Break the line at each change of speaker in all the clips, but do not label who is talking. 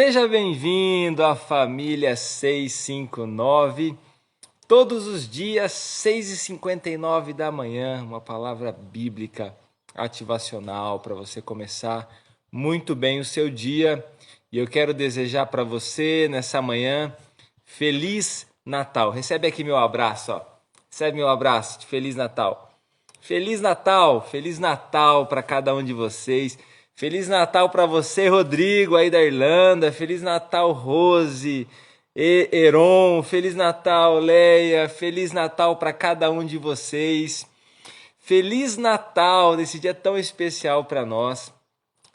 Seja bem-vindo à família 659, todos os dias 6h59 da manhã, uma palavra bíblica ativacional para você começar muito bem o seu dia. E eu quero desejar para você nessa manhã Feliz Natal. Recebe aqui meu abraço, ó. Recebe meu abraço de Feliz Natal. Feliz Natal para cada um de vocês. Feliz Natal para você, Rodrigo, aí da Irlanda. Feliz Natal, Rose, Heron. Feliz Natal, Leia. Feliz Natal para cada um de vocês. Feliz Natal, nesse dia tão especial para nós.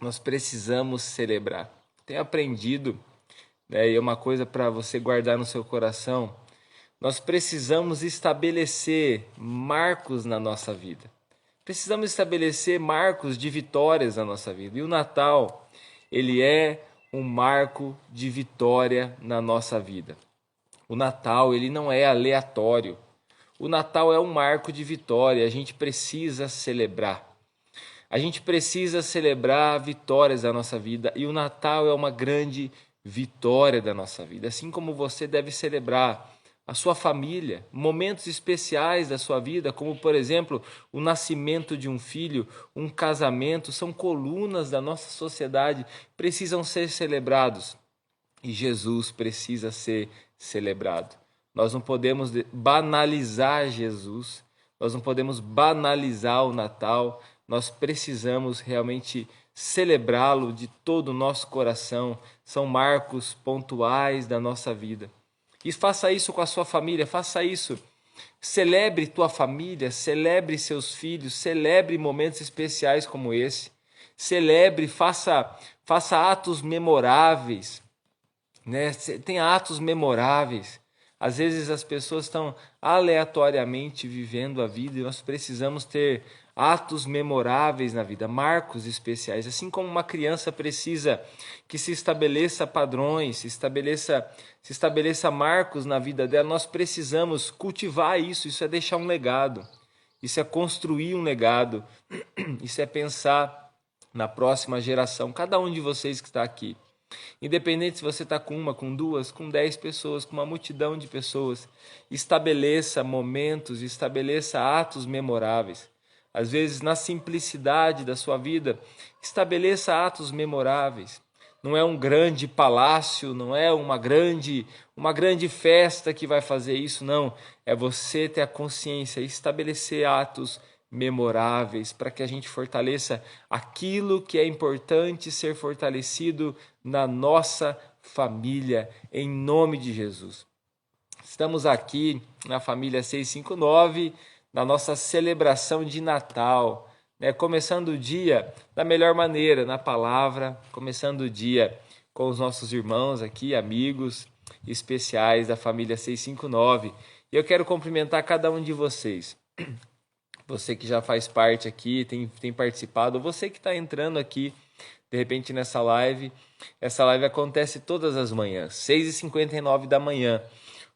Nós precisamos celebrar. Tenho aprendido, né, e é uma coisa para você guardar no seu coração. Nós precisamos estabelecer marcos na nossa vida. Precisamos estabelecer marcos de vitórias na nossa vida. E o Natal, ele é um marco de vitória na nossa vida. O Natal, ele não é aleatório. O Natal é um marco de vitória. A gente precisa celebrar. A gente precisa celebrar vitórias da nossa vida. E o Natal é uma grande vitória da nossa vida. Assim como você deve celebrar a sua família, momentos especiais da sua vida, como por exemplo, o nascimento de um filho, um casamento, são colunas da nossa sociedade, precisam ser celebrados. E Jesus precisa ser celebrado. Nós não podemos banalizar Jesus, nós não podemos banalizar o Natal, nós precisamos realmente celebrá-lo de todo o nosso coração. São marcos pontuais da nossa vida. E faça isso com a sua família, faça isso. Celebre tua família, celebre seus filhos, celebre momentos especiais como esse. Celebre, faça atos memoráveis, né? Tenha atos memoráveis. Às vezes as pessoas estão aleatoriamente vivendo a vida e nós precisamos ter atos memoráveis na vida, marcos especiais. Assim como uma criança precisa que se estabeleça padrões, se estabeleça marcos na vida dela, nós precisamos cultivar isso. Isso é deixar um legado, isso é construir um legado, isso é pensar na próxima geração. Cada um de vocês que está aqui, independente se você está com uma, com duas, com 10 pessoas, com uma multidão de pessoas, estabeleça momentos, estabeleça atos memoráveis. Às vezes, na simplicidade da sua vida, estabeleça atos memoráveis. Não é um grande palácio, não é uma grande festa que vai fazer isso, não. É você ter a consciência e estabelecer atos memoráveis para que a gente fortaleça aquilo que é importante ser fortalecido na nossa família, em nome de Jesus. Estamos aqui na família 659, na nossa celebração de Natal, né? Começando o dia da melhor maneira, na palavra, começando o dia com os nossos irmãos aqui, amigos especiais da família 659. E eu quero cumprimentar cada um de vocês. Você que já faz parte aqui, tem participado, você que está entrando aqui, de repente nessa live. Essa live acontece todas as manhãs, 6h59 da manhã.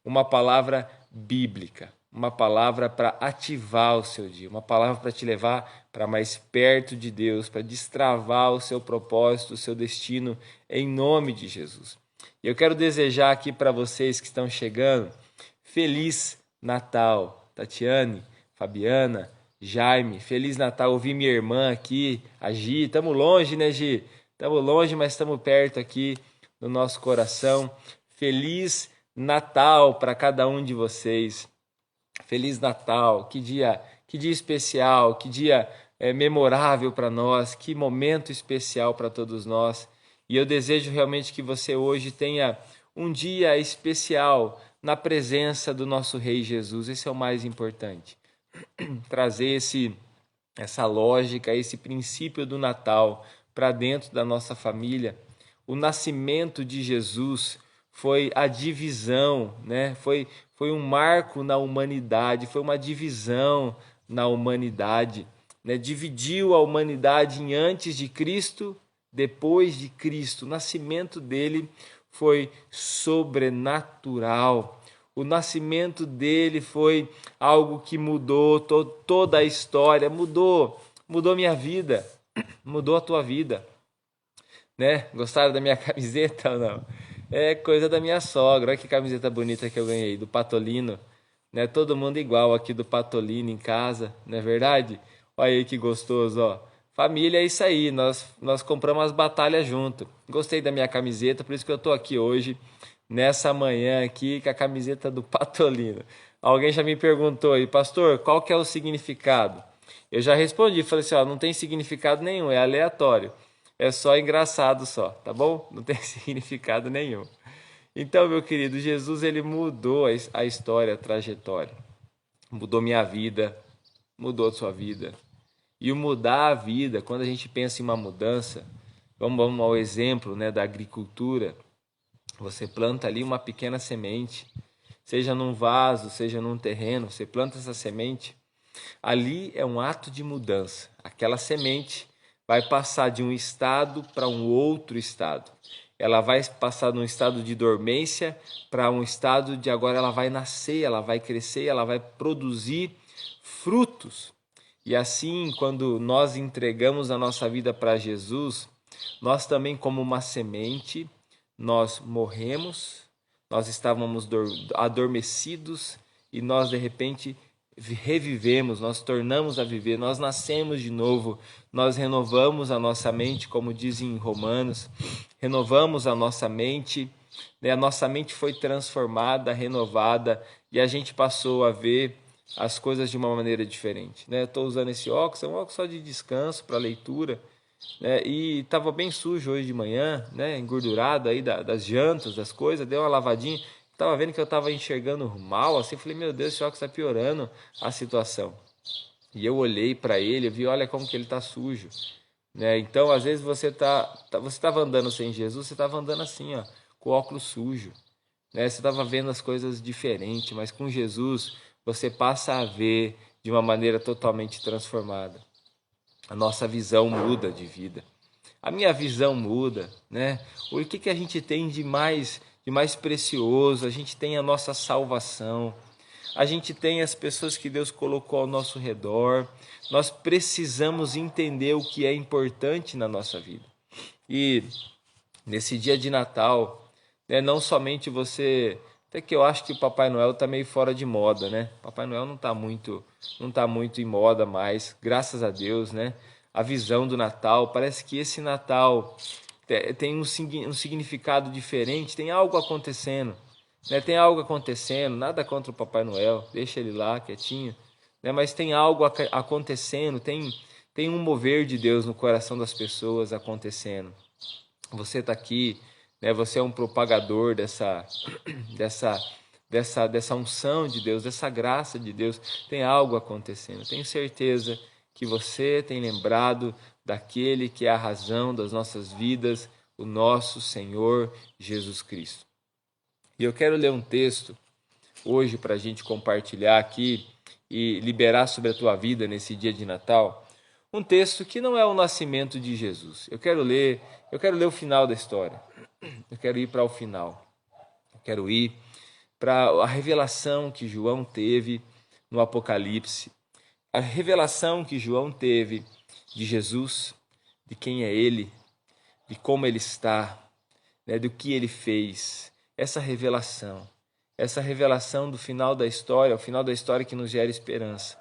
Uma palavra bíblica, uma palavra para ativar o seu dia, uma palavra para te levar para mais perto de Deus, para destravar o seu propósito, o seu destino, em nome de Jesus. E eu quero desejar aqui para vocês que estão chegando, Feliz Natal, Tatiane, Fabiana, Jaime, Feliz Natal. Ouvi minha irmã aqui, a Gi. Estamos longe, né, Gi? Estamos longe, mas estamos perto aqui no nosso coração. Feliz Natal para cada um de vocês. Feliz Natal. Que dia especial, que dia memorável para nós, que momento especial para todos nós. E eu desejo realmente que você hoje tenha um dia especial na presença do nosso Rei Jesus. Esse é o mais importante. Trazer essa lógica, esse princípio do Natal para dentro da nossa família. O nascimento de Jesus foi a divisão, né? Foi um marco na humanidade, foi uma divisão na humanidade, né? Dividiu a humanidade em antes de Cristo, depois de Cristo. O nascimento dele foi sobrenatural. O nascimento dele foi algo que mudou toda a história, mudou minha vida, mudou a tua vida. né? Gostaram da minha camiseta ou não? É coisa da minha sogra. Olha que camiseta bonita que eu ganhei, do Patolino. Né? Todo mundo igual aqui do Patolino em casa, não é verdade? Olha aí que gostoso, ó. Família é isso aí, nós compramos as batalhas junto. Gostei da minha camiseta, por isso que eu tô aqui hoje, nessa manhã aqui, com a camiseta do Patolino. Alguém já me perguntou aí, pastor, qual que é o significado? Eu já respondi, falei assim, ó, não tem significado nenhum, é aleatório. É só engraçado só, tá bom? Não tem significado nenhum. Então, meu querido, Jesus ele mudou a história, a trajetória. Mudou minha vida, mudou a sua vida. E o mudar a vida, quando a gente pensa em uma mudança, vamos ao exemplo, né, da agricultura. Você planta ali uma pequena semente, seja num vaso, seja num terreno, você planta essa semente. Ali é um ato de mudança. Aquela semente vai passar de um estado para um outro estado. Ela vai passar de um estado de dormência para um estado de agora ela vai nascer, ela vai crescer, ela vai produzir frutos. E assim, quando nós entregamos a nossa vida para Jesus, nós também, como uma semente, nós morremos, nós estávamos adormecidos e nós de repente revivemos, nós tornamos a viver, nós nascemos de novo, nós renovamos a nossa mente, como dizem em Romanos, renovamos a nossa mente, né? A nossa mente foi transformada, renovada e a gente passou a ver as coisas de uma maneira diferente, né? Estou usando esse óculos, é um óculos só de descanso para leitura, né? E estava bem sujo hoje de manhã, né? Engordurado aí das jantas, das coisas, deu uma lavadinha. Tava vendo que eu tava enxergando mal, assim, falei, meu Deus, esse óculos está piorando a situação. E eu olhei para ele, eu vi, olha como que ele tá sujo, né? Então, às vezes você estava andando sem Jesus, você estava andando assim, ó, com o óculos sujo, né? Você estava vendo as coisas diferente, mas com Jesus você passa a ver de uma maneira totalmente transformada. A nossa visão muda de vida. A minha visão muda, né? O que que a gente tem de mais precioso? A gente tem a nossa salvação. A gente tem as pessoas que Deus colocou ao nosso redor. Nós precisamos entender o que é importante na nossa vida. E nesse dia de Natal, né, não somente você, até que eu acho que o Papai Noel está meio fora de moda, né? Papai Noel não tá muito em moda mais, graças a Deus, né? A visão do Natal, parece que esse Natal tem um significado diferente, tem algo acontecendo, né? Tem algo acontecendo, nada contra o Papai Noel, deixa ele lá quietinho, né? Mas tem algo acontecendo, tem um mover de Deus no coração das pessoas acontecendo. Você está aqui, né? Você é um propagador dessa, dessa unção de Deus, dessa graça de Deus. Tem algo acontecendo. Tenho certeza que você tem lembrado daquele que é a razão das nossas vidas, o nosso Senhor Jesus Cristo. E eu quero ler um texto hoje para a gente compartilhar aqui e liberar sobre a tua vida nesse dia de Natal. Um texto que não é o nascimento de Jesus. Eu quero ler o final da história. Eu quero ir para o final. Eu quero ir para a revelação que João teve no Apocalipse. A revelação que João teve de Jesus, de quem é ele, de como ele está, né, do que ele fez. Essa revelação do final da história, o final da história que nos gera esperança.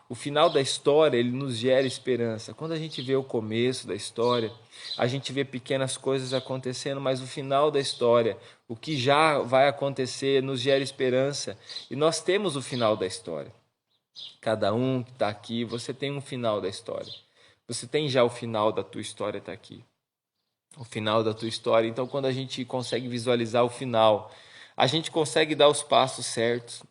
O final da história, ele nos gera esperança. Quando a gente vê o começo da história, a gente vê pequenas coisas acontecendo, mas o final da história, o que já vai acontecer, nos gera esperança. E nós temos o final da história. Cada um que está aqui, você tem um final da história. Você tem já o final da tua história, está aqui. O final da tua história. Então, quando a gente consegue visualizar o final, a gente consegue dar os passos certos.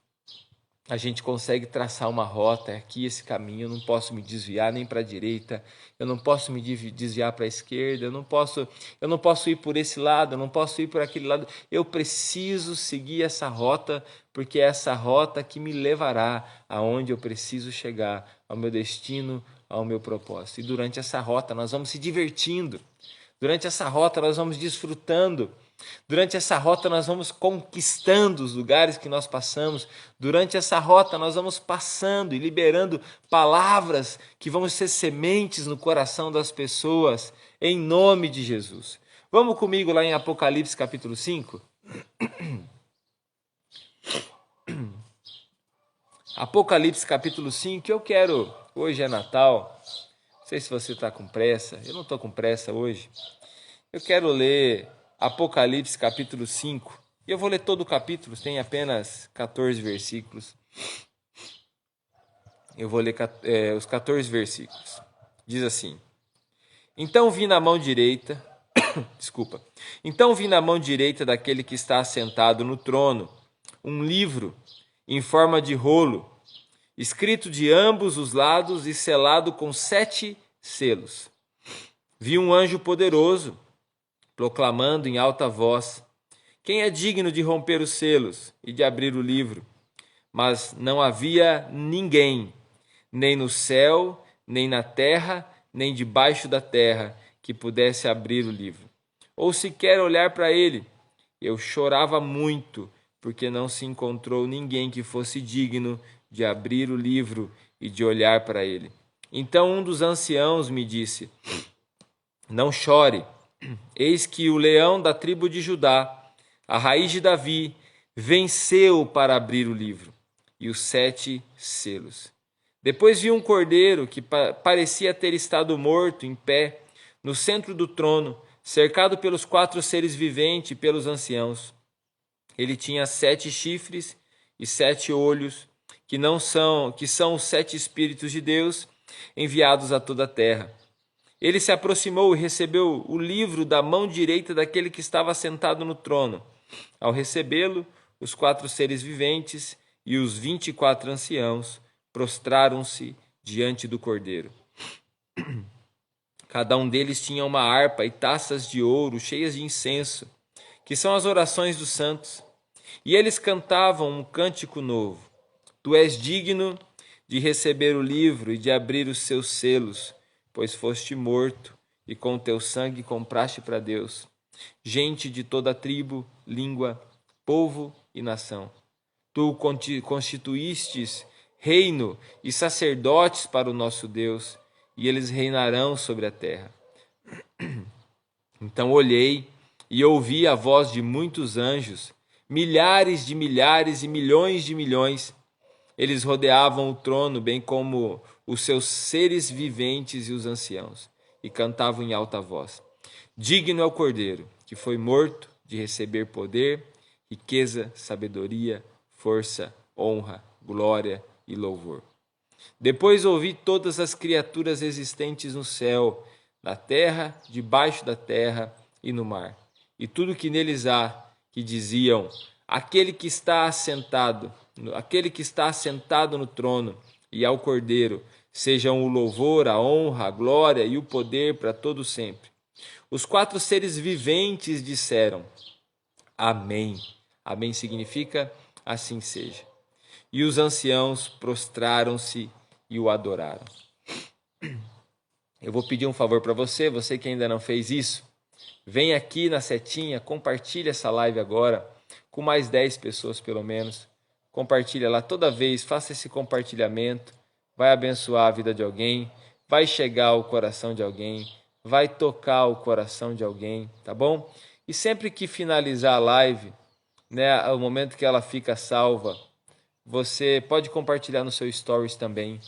A gente consegue traçar uma rota, aqui esse caminho, eu não posso me desviar nem para a direita, eu não posso me desviar para a esquerda, eu não posso ir por esse lado, eu não posso ir por aquele lado, eu preciso seguir essa rota, porque é essa rota que me levará aonde eu preciso chegar, ao meu destino, ao meu propósito. E durante essa rota nós vamos se divertindo, Durante essa rota nós vamos desfrutando. Durante essa rota nós vamos conquistando os lugares que nós passamos. Durante essa rota nós vamos passando e liberando palavras que vão ser sementes no coração das pessoas, em nome de Jesus. Vamos comigo lá em Apocalipse capítulo 5? Apocalipse capítulo 5, eu quero, hoje é Natal, não sei se você está com pressa, eu não estou com pressa hoje. Eu quero ler Apocalipse capítulo 5, e eu vou ler todo o capítulo, tem apenas 14 versículos. Eu vou ler os 14 versículos. Diz assim: Então vi na mão direita, Então vi na mão direita daquele que está assentado no trono um livro em forma de rolo, escrito de ambos os lados e selado com 7 selos. Vi um anjo poderoso proclamando em alta voz: Quem é digno de romper os selos e de abrir o livro? Mas não havia ninguém, nem no céu, nem na terra, nem debaixo da terra, que pudesse abrir o livro, ou sequer olhar para ele. Eu chorava muito, porque não se encontrou ninguém que fosse digno de abrir o livro e de olhar para ele. Então um dos anciãos me disse: Não chore, eis que o leão da tribo de Judá, a raiz de Davi, venceu para abrir o livro e os 7 selos. Depois vi um cordeiro que parecia ter estado morto em pé no centro do trono, cercado pelos 4 seres viventes e pelos anciãos. Ele tinha 7 chifres e 7 olhos, que são os 7 Espíritos de Deus enviados a toda a terra. Ele se aproximou e recebeu o livro da mão direita daquele que estava sentado no trono. Ao recebê-lo, os 4 seres viventes e os 24 anciãos prostraram-se diante do cordeiro. Cada um deles tinha uma harpa e taças de ouro cheias de incenso, que são as orações dos santos. E eles cantavam um cântico novo: Tu és digno de receber o livro e de abrir os seus selos, pois foste morto e com teu sangue compraste para Deus gente de toda tribo, língua, povo e nação. Tu constituístes reino e sacerdotes para o nosso Deus, e eles reinarão sobre a terra. Então olhei e ouvi a voz de muitos anjos, milhares de milhares e milhões de milhões. Eles rodeavam o trono, bem como os seus seres viventes e os anciãos, e cantavam em alta voz: Digno é o Cordeiro, que foi morto, de receber poder, riqueza, sabedoria, força, honra, glória e louvor. Depois ouvi todas as criaturas existentes no céu, na terra, debaixo da terra e no mar, e tudo que neles há, que diziam: Aquele que está assentado no trono e ao Cordeiro, sejam o louvor, a honra, a glória e o poder para todo sempre. Os 4 seres viventes disseram: Amém. Amém significa assim seja. E os anciãos prostraram-se e o adoraram. Eu vou pedir um favor para você que ainda não fez isso. Vem aqui na setinha, compartilha essa live agora, com mais 10 pessoas pelo menos. Compartilha lá toda vez, faça esse compartilhamento. Vai abençoar a vida de alguém, vai chegar ao coração de alguém, vai tocar o coração de alguém, tá bom? E sempre que finalizar a live, né, o momento que ela fica salva, você pode compartilhar no seu stories também,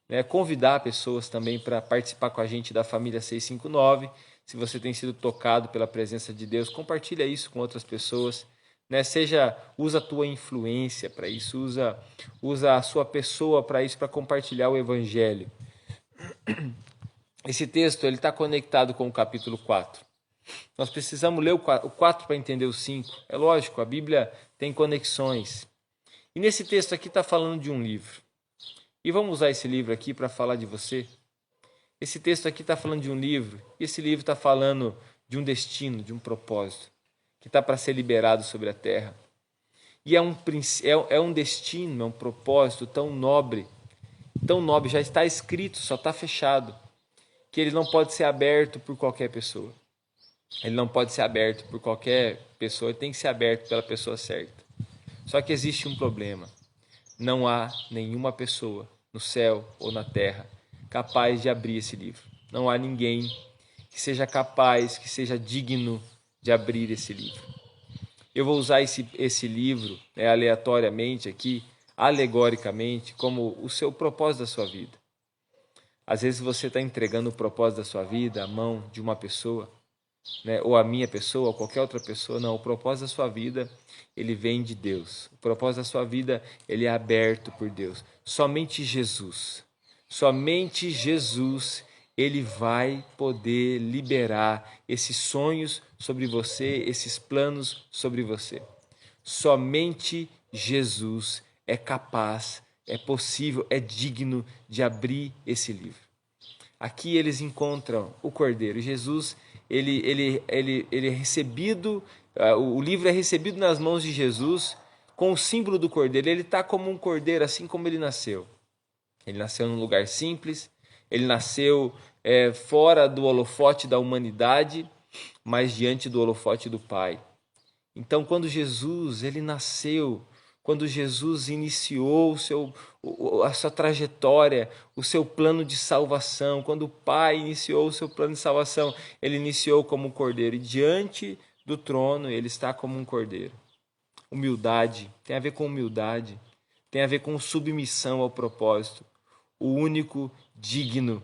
né, convidar pessoas também para participar com a gente da família 659. Se você tem sido tocado pela presença de Deus, compartilha isso com outras pessoas, né? Usa a tua influência para isso, usa a sua pessoa para isso, para compartilhar o evangelho. Esse texto ele está conectado com o capítulo 4. Nós precisamos ler o 4 para entender o 5. É lógico, a Bíblia tem conexões. E nesse texto aqui está falando de um livro. E vamos usar esse livro aqui para falar de você. Esse texto aqui está falando de um livro. E esse livro está falando de um destino, de um propósito, que está para ser liberado sobre a terra. E é um destino, é um propósito tão nobre, já está escrito, só está fechado, que ele não pode ser aberto por qualquer pessoa. Ele não pode ser aberto por qualquer pessoa, ele tem que ser aberto pela pessoa certa. Só que existe um problema. Não há nenhuma pessoa no céu ou na terra capaz de abrir esse livro. Não há ninguém que seja capaz, que seja digno de abrir esse livro. Eu vou usar esse livro aleatoriamente aqui, alegoricamente, como o seu propósito da sua vida. Às vezes você está entregando o propósito da sua vida à mão de uma pessoa, ou a minha pessoa, ou qualquer outra pessoa. Não, o propósito da sua vida, ele vem de Deus. O propósito da sua vida, ele é aberto por Deus. Somente Jesus, ele vai poder liberar esses sonhos sobre você, esses planos sobre você. Somente Jesus é capaz, é possível, é digno de abrir esse livro. Aqui eles encontram o Cordeiro. Jesus, ele é recebido, o livro é recebido nas mãos de Jesus com o símbolo do Cordeiro. Ele está como um cordeiro, assim como ele nasceu. Ele nasceu num lugar simples, ele nasceu fora do holofote da humanidade, mas diante do holofote do Pai. Então, quando Jesus ele nasceu, quando Jesus iniciou a sua trajetória, o seu plano de salvação, quando o Pai iniciou o seu plano de salvação, ele iniciou como um cordeiro. E diante do trono, ele está como um cordeiro. Humildade, tem a ver com humildade, tem a ver com submissão ao propósito. O único digno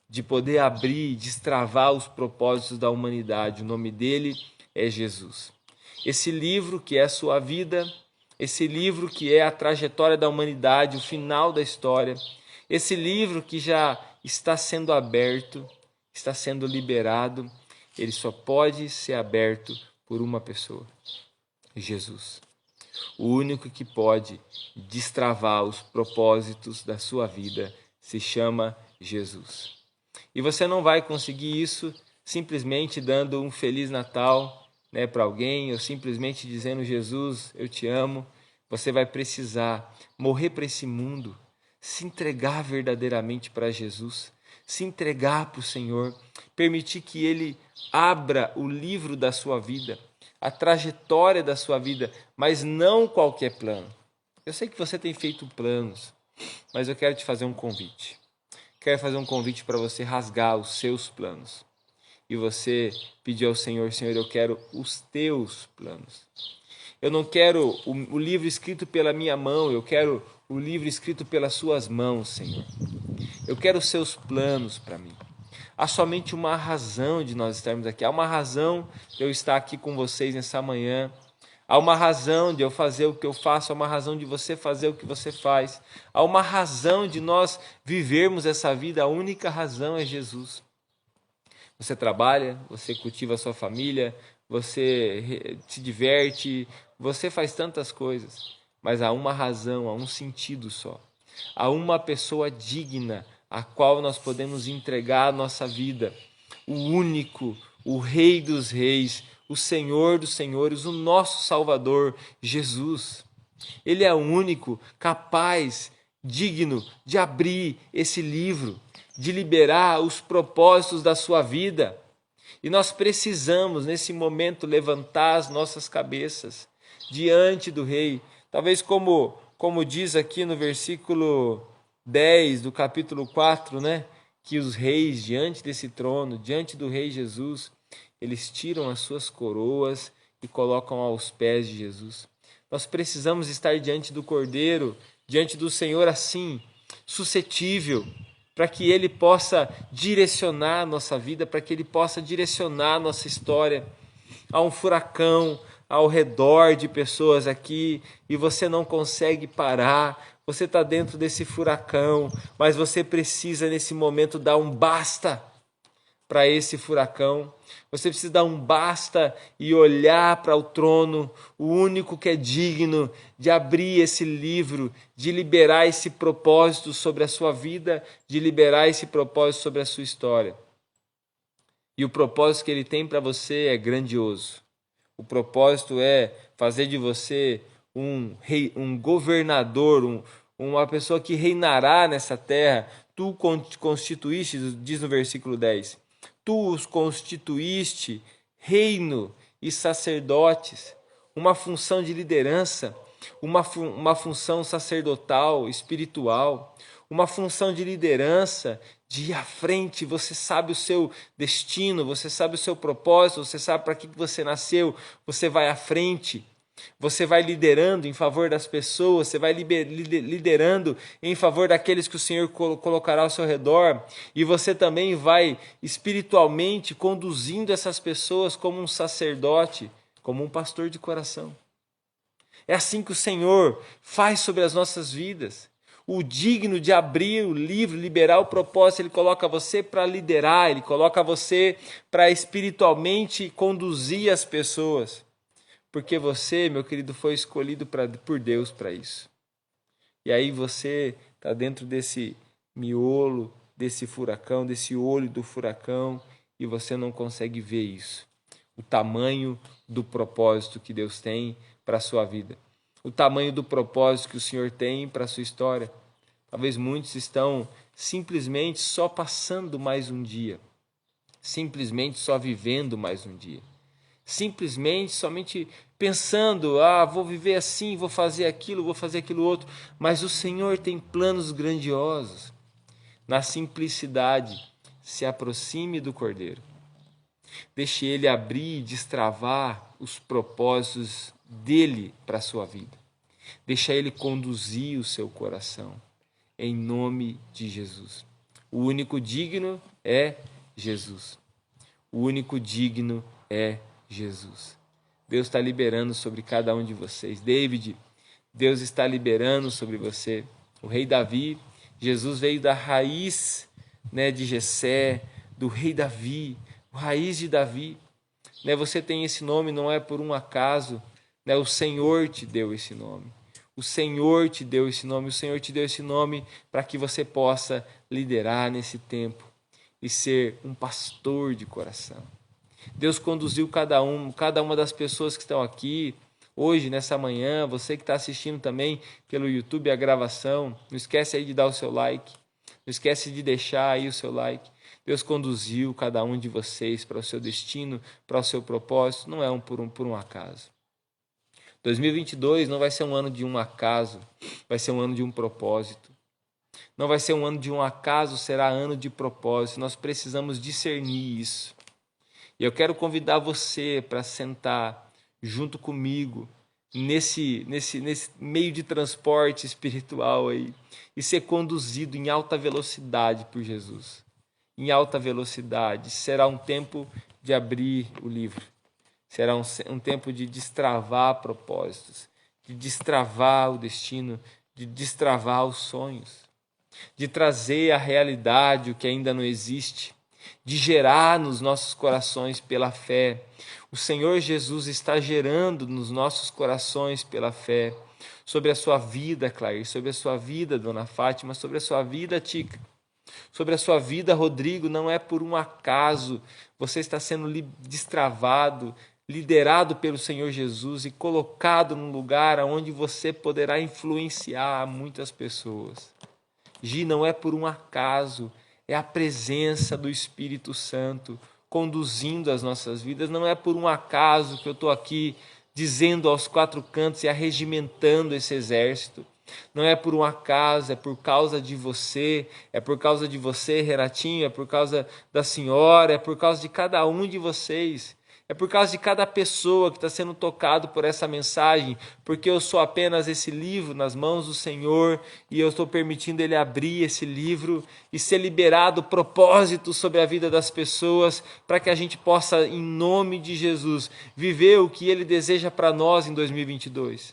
de poder abrir, destravar os propósitos da humanidade. O nome dele é Jesus. Esse livro que é a sua vida, esse livro que é a trajetória da humanidade, o final da história, esse livro que já está sendo aberto, está sendo liberado, ele só pode ser aberto por uma pessoa, Jesus. O único que pode destravar os propósitos da sua vida se chama Jesus. E você não vai conseguir isso simplesmente dando um Feliz Natal para alguém, ou simplesmente dizendo: Jesus, eu te amo. Você vai precisar morrer para esse mundo, se entregar verdadeiramente para Jesus, se entregar para o Senhor, permitir que Ele abra o livro da sua vida, a trajetória da sua vida, mas não qualquer plano. Eu sei que você tem feito planos, mas eu quero te fazer um convite. Quero fazer um convite para você rasgar os seus planos e você pedir ao Senhor: Senhor, eu quero os teus planos. Eu não quero o livro escrito pela minha mão, eu quero o livro escrito pelas suas mãos, Senhor. Eu quero os seus planos para mim. Há somente uma razão de nós estarmos aqui. Há uma razão de eu estar aqui com vocês nessa manhã. Há uma razão de eu fazer o que eu faço. Há uma razão de você fazer o que você faz. Há uma razão de nós vivermos essa vida. A única razão é Jesus. Você trabalha, você cultiva a sua família, você se diverte, você faz tantas coisas. Mas há uma razão, há um sentido só. Há uma pessoa digna a qual nós podemos entregar a nossa vida. O único, o Rei dos Reis, o Senhor dos Senhores, o nosso Salvador, Jesus. Ele é o único capaz, digno de abrir esse livro, de liberar os propósitos da sua vida. E nós precisamos, nesse momento, levantar as nossas cabeças diante do Rei. Talvez como diz aqui no versículo 10 do capítulo 4, que os reis diante desse trono, diante do Rei Jesus, eles tiram as suas coroas e colocam aos pés de Jesus. Nós precisamos estar diante do Cordeiro, diante do Senhor assim, suscetível, para que Ele possa direcionar a nossa vida, para que Ele possa direcionar a nossa história. Há um furacão ao redor de pessoas aqui e você não consegue parar. Você está dentro desse furacão, mas você precisa nesse momento dar um basta para esse furacão. Você precisa dar um basta e olhar para o trono, o único que é digno de abrir esse livro, de liberar esse propósito sobre a sua vida, de liberar esse propósito sobre a sua história. E o propósito que ele tem para você é grandioso. O propósito é fazer de você um rei, um governador, uma pessoa que reinará nessa terra. Tu constituíste, diz no versículo 10, tu os constituíste reino e sacerdotes, uma função de liderança, uma função sacerdotal, espiritual, uma função de liderança, de ir à frente. Você sabe o seu destino, você sabe o seu propósito, você sabe para que você nasceu, você vai à frente. Você vai liderando em favor das pessoas, você vai liderando em favor daqueles que o Senhor colocará ao seu redor, e você também vai espiritualmente conduzindo essas pessoas como um sacerdote, como um pastor de coração. É assim que o Senhor faz sobre as nossas vidas. O digno de abrir o livro, liberar o propósito, Ele coloca você para liderar, Ele coloca você para espiritualmente conduzir as pessoas. Porque você, meu querido, foi escolhido por Deus para isso. E aí você está dentro desse miolo, desse furacão, desse olho do furacão, e você não consegue ver isso. O tamanho do propósito que Deus tem para a sua vida. O tamanho do propósito que o Senhor tem para a sua história. Talvez muitos estão simplesmente só passando mais um dia. Simplesmente só vivendo mais um dia. Simplesmente, somente pensando, vou viver assim, vou fazer aquilo outro. Mas o Senhor tem planos grandiosos. Na simplicidade, se aproxime do Cordeiro. Deixe Ele abrir e destravar os propósitos dEle para a sua vida. Deixe Ele conduzir o seu coração, em nome de Jesus. O único digno é Jesus. O único digno é Jesus. Deus está liberando sobre cada um de vocês. David, Deus está liberando sobre você. O rei Davi, Jesus veio da raiz, de Jessé, do rei Davi, a raiz de Davi. Você tem esse nome, não é por um acaso. O Senhor te deu esse nome. O Senhor te deu esse nome. O Senhor te deu esse nome para que você possa liderar nesse tempo e ser um pastor de coração. Deus conduziu cada uma das pessoas que estão aqui hoje, nessa manhã, você que está assistindo também pelo YouTube a gravação, não esquece aí de dar o seu like, não esquece de deixar aí o seu like. Deus conduziu cada um de vocês para o seu destino, para o seu propósito, não é por um acaso. 2022 não vai ser um ano de um acaso, vai ser um ano de um propósito. Não vai ser um ano de um acaso, será ano de propósito. Nós precisamos discernir isso. E eu quero convidar você para sentar junto comigo nesse meio de transporte espiritual aí e ser conduzido em alta velocidade por Jesus. Em alta velocidade. Será um tempo de abrir o livro. Será um tempo de destravar propósitos, de destravar o destino, de destravar os sonhos, de trazer à realidade o que ainda não existe, de gerar nos nossos corações pela fé. O Senhor Jesus está gerando nos nossos corações pela fé, sobre a sua vida, Clair, sobre a sua vida, Dona Fátima, sobre a sua vida, Tica, sobre a sua vida, Rodrigo. Não é por um acaso, você está sendo destravado, liderado pelo Senhor Jesus e colocado num lugar onde você poderá influenciar muitas pessoas. Gi, não é por um acaso, é a presença do Espírito Santo conduzindo as nossas vidas. Não é por um acaso que eu estou aqui dizendo aos quatro cantos e arregimentando esse exército. Não é por um acaso, é por causa de você, Renatinho, é por causa da senhora, é por causa de cada um de vocês. É por causa de cada pessoa que está sendo tocado por essa mensagem, porque eu sou apenas esse livro nas mãos do Senhor e eu estou permitindo Ele abrir esse livro e ser liberado propósito sobre a vida das pessoas para que a gente possa, em nome de Jesus, viver o que Ele deseja para nós em 2022.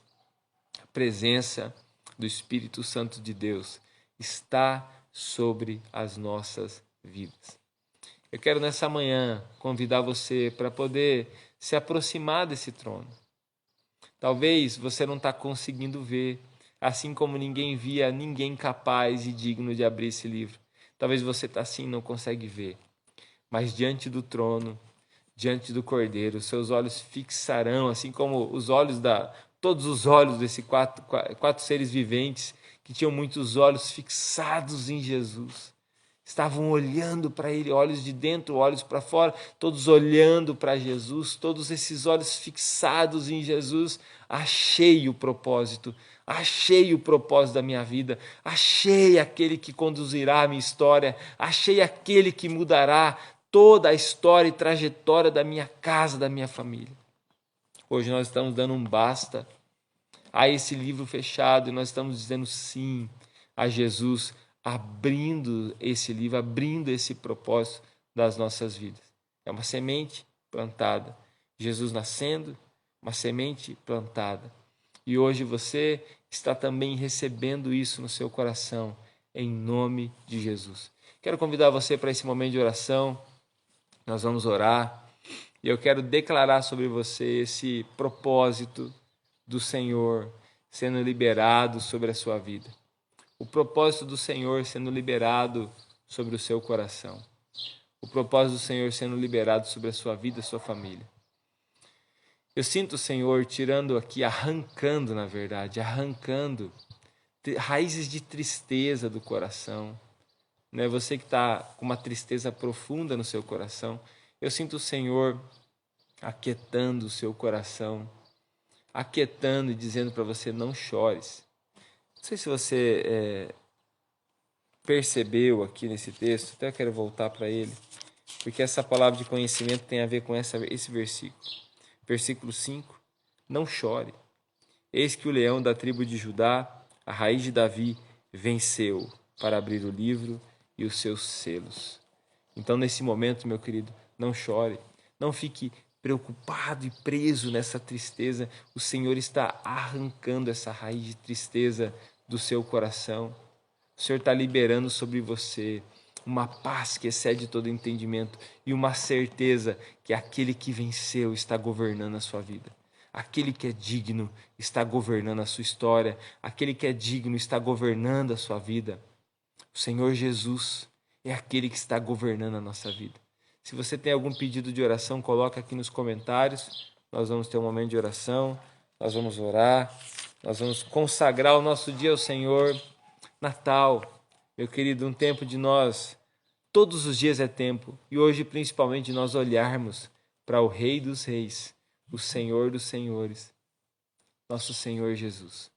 A presença do Espírito Santo de Deus está sobre as nossas vidas. Eu quero nessa manhã convidar você para poder se aproximar desse trono. Talvez você não está conseguindo ver, assim como ninguém via ninguém capaz e digno de abrir esse livro. Talvez você está assim, não consegue ver. Mas diante do trono, diante do Cordeiro, seus olhos fixarão, assim como os olhos todos os olhos desses quatro seres viventes que tinham muitos olhos fixados em Jesus. estavam olhando para ele, olhos de dentro, olhos para fora, todos olhando para Jesus, todos esses olhos fixados em Jesus. Achei o propósito da minha vida, achei aquele que conduzirá a minha história, achei aquele que mudará toda a história e trajetória da minha casa, da minha família. Hoje nós estamos dando um basta a esse livro fechado e nós estamos dizendo sim a Jesus, abrindo esse livro, abrindo esse propósito das nossas vidas. É uma semente plantada, Jesus nascendo, uma semente plantada. E hoje você está também recebendo isso no seu coração, em nome de Jesus. Quero convidar você para esse momento de oração. Nós vamos orar e eu quero declarar sobre você esse propósito do Senhor sendo liberado sobre a sua vida. O propósito do Senhor sendo liberado sobre o seu coração. O propósito do Senhor sendo liberado sobre a sua vida, a sua família. Eu sinto o Senhor tirando aqui, arrancando raízes de tristeza do coração. Né? Você que está com uma tristeza profunda no seu coração, eu sinto o Senhor aquietando o seu coração, aquietando e dizendo para você, não chores. Não sei se você percebeu aqui nesse texto, até quero voltar para ele, porque essa palavra de conhecimento tem a ver com esse versículo. Versículo 5, não chore. Eis que o leão da tribo de Judá, a raiz de Davi, venceu para abrir o livro e os seus selos. Então, nesse momento, meu querido, não chore, não fique preocupado e preso nessa tristeza. O Senhor está arrancando essa raiz de tristeza do seu coração. O Senhor está liberando sobre você uma paz que excede todo entendimento e uma certeza que aquele que venceu está governando a sua vida. Aquele que é digno está governando a sua história. Aquele que é digno está governando a sua vida. O Senhor Jesus é aquele que está governando a nossa vida. Se você tem algum pedido de oração, coloca aqui nos comentários. Nós vamos ter um momento de oração, nós vamos orar, nós vamos consagrar o nosso dia ao Senhor. Natal, meu querido, um tempo de nós, todos os dias é tempo, e hoje principalmente de nós olharmos para o Rei dos Reis, o Senhor dos Senhores, nosso Senhor Jesus.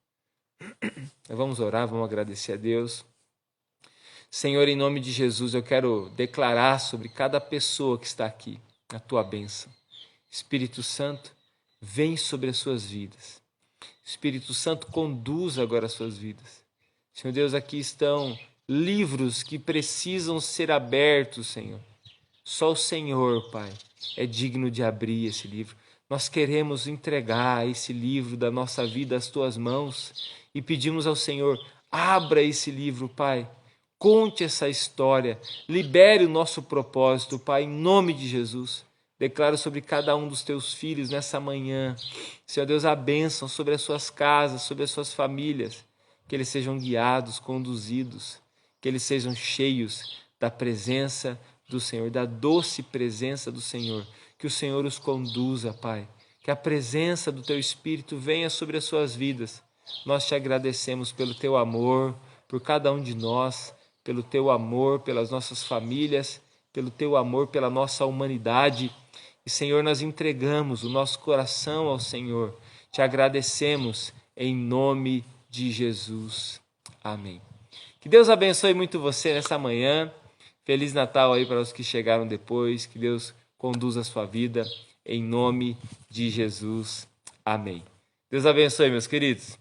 Vamos orar, vamos agradecer a Deus. Senhor, em nome de Jesus, eu quero declarar sobre cada pessoa que está aqui a tua bênção. Espírito Santo, vem sobre as suas vidas. Espírito Santo, conduz agora as suas vidas. Senhor Deus, aqui estão livros que precisam ser abertos, Senhor. Só o Senhor, Pai, é digno de abrir esse livro. Nós queremos entregar esse livro da nossa vida às tuas mãos e pedimos ao Senhor, abra esse livro, Pai. Conte essa história, libere o nosso propósito, Pai, em nome de Jesus. Declaro sobre cada um dos teus filhos nessa manhã, Senhor Deus, a bênção sobre as suas casas, sobre as suas famílias, que eles sejam guiados, conduzidos, que eles sejam cheios da presença do Senhor, da doce presença do Senhor, que o Senhor os conduza, Pai, que a presença do teu Espírito venha sobre as suas vidas. Nós te agradecemos pelo teu amor, por cada um de nós, pelo teu amor, pelas nossas famílias, pelo teu amor, pela nossa humanidade. E, Senhor, nós entregamos o nosso coração ao Senhor. Te agradecemos em nome de Jesus. Amém. Que Deus abençoe muito você nessa manhã. Feliz Natal aí para os que chegaram depois. Que Deus conduza a sua vida em nome de Jesus. Amém. Deus abençoe, meus queridos.